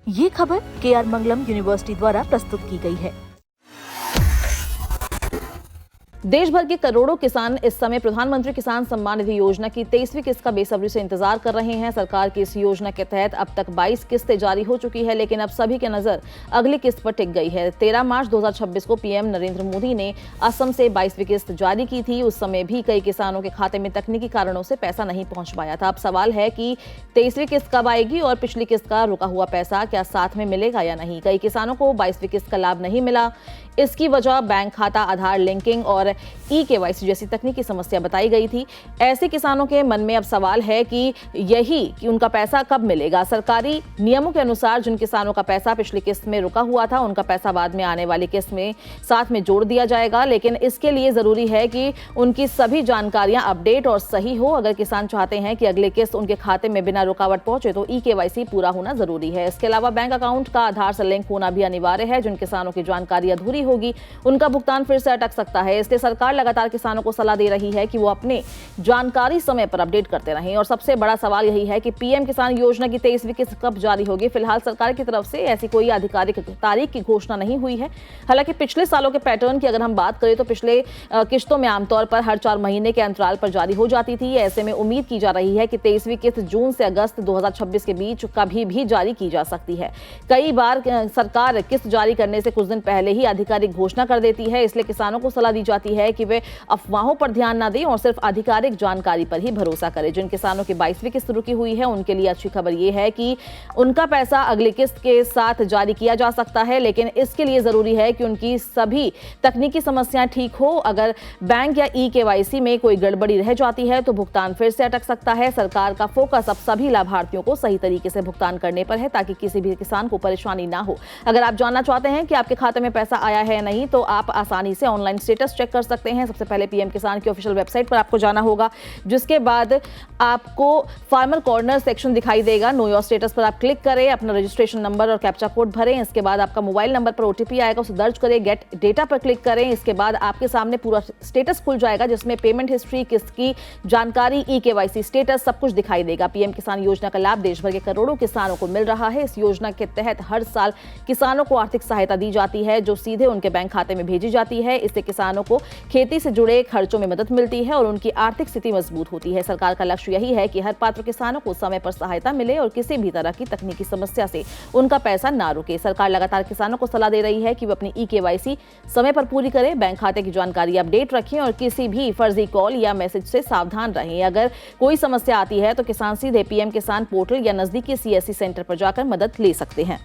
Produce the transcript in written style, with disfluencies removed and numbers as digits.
ये खबर KR मंगलम university द्वारा प्रस्तुत की गई है। देश भर के करोड़ों किसान इस समय प्रधानमंत्री किसान सम्मान निधि योजना की 23वीं किस्त का बेसब्री से इंतजार कर रहे हैं। सरकार की इस योजना के तहत अब तक 22 किस्तें जारी हो चुकी है, लेकिन अब सभी की नजर अगली किस्त पर टिक गई है। 13 मार्च 2026 को पीएम नरेंद्र मोदी ने असम से 22वीं किस्त जारी की थी। उस समय भी कई किसानों के खाते में तकनीकी कारणों से पैसा नहीं पहुंच पाया था। अब सवाल है कि 23वीं किस्त कब आएगी और पिछली किस्त का रुका हुआ पैसा क्या साथ में मिलेगा या नहीं। कई किसानों को 22वीं किस्त का लाभ नहीं मिला। इसकी वजह बैंक खाता, आधार लिंकिंग और KYC जैसी तकनीकी समस्या बताई गई थी। ऐसे किसानों के मन में अब सवाल है कि उनका पैसा कब मिलेगा। सरकारी नियमों के अनुसार जिन किसानों का पैसा पिछली किस्त में रुका हुआ था, उनका पैसा बाद में आने वाली किस्त में साथ में जोड़ दिया जाएगा, लेकिन इसके लिए जरूरी है कि उनकी सभी जानकारियां अपडेट और सही हो। अगर किसान चाहते हैं कि अगली किस्त उनके खाते में बिना रुकावट पहुंचे तो KYC पूरा होना जरूरी है। इसके अलावा बैंक अकाउंट का आधार से लिंक होना भी अनिवार्य है। जिन किसानों की जानकारी अधूरी होगी, उनका भुगतान फिर से अटक सकता है। इसलिए सरकार लगातार किसानों को सलाह दे रही है कि वो अपने जानकारी समय पर अपडेट करते रहें। और सबसे बड़ा सवाल यही है कि पीएम किसान योजना की 23वीं किस्त कब जारी होगी। फिलहाल सरकार की तरफ से ऐसी कोई आधिकारिक तारीख की घोषणा नहीं हुई है। हालांकि पिछले सालों के पैटर्न की अगर हम बात करें तो पिछले किस्तों में आमतौर पर हर 4 महीने के अंतराल पर जारी हो जाती थी। ऐसे में उम्मीद की जा रही है कि 23वीं किस्त जून से अगस्त 2026 के बीच कभी भी जारी की जा सकती है। कई बार सरकार किस्त जारी करने से कुछ दिन पहले ही आधिकारिक घोषणा कर देती है। इसलिए किसानों को सलाह दी जाती है कि वे अफवाहों पर ध्यान न दें और सिर्फ आधिकारिक जानकारी पर ही भरोसा करें। जिन किसानों की 22वीं किस्त रुकी हुई है, उनके लिए अच्छी खबर यह है कि उनका पैसा अगली किस्त के साथ जारी किया जा सकता है, लेकिन इसके लिए जरूरी है कि उनकी सभी तकनीकी समस्याएं ठीक हो। अगर बैंक या KYC में कोई गड़बड़ी रह जाती है तो भुगतान फिर से अटक सकता है। सरकार का फोकस अब सभी लाभार्थियों को सही तरीके से भुगतान करने पर है, ताकि किसी भी किसान को परेशानी ना हो। अगर आप जानना चाहते हैं कि आपके खाते में पैसा आया है या नहीं, तो आप आसानी से ऑनलाइन स्टेटस चेक कर सकते हैं। सबसे पहले पीएम किसान की ऑफिशियल वेबसाइट पर आपको जाना होगा, जिसके बाद आपको फार्मर कॉर्नर सेक्शन दिखाई देगा। नो योर स्टेटस पर आप क्लिक करें, अपना रजिस्ट्रेशन नंबर और कैप्चा कोड भरें। इसके बाद आपका मोबाइल नंबर पर OTP आएगा, उसे दर्ज करें। गेट डेटा पर क्लिक करें। इसके बाद आपके सामने पूरा स्टेटस खुल जाएगा, जिसमें पेमेंट हिस्ट्री, किस्त की जानकारी, KYC स्टेटस सब कुछ दिखाई देगा। पीएम किसान योजना का लाभ देश भर के करोड़ों किसानों को मिल रहा है। इस योजना के तहत हर साल किसानों को आर्थिक सहायता दी जाती है, जो सीधे उनके बैंक खाते में भेजी जाती है। इससे किसानों को खेती से जुड़े खर्चों में मदद मिलती है और उनकी आर्थिक स्थिति मजबूत होती है। सरकार का लक्ष्य यही है कि हर पात्र किसानों को समय पर सहायता मिले और किसी भी तरह की तकनीकी समस्या से उनका पैसा ना रुके। सरकार लगातार किसानों को सलाह दे रही है कि वे अपनी KYC समय पर पूरी करें, बैंक खाते की जानकारी अपडेट रखें और किसी भी फर्जी कॉल या मैसेज से सावधान रहें। अगर कोई समस्या आती है तो किसान सीधे पीएम किसान पोर्टल या नजदीकी CSC सेंटर पर जाकर मदद ले सकते हैं।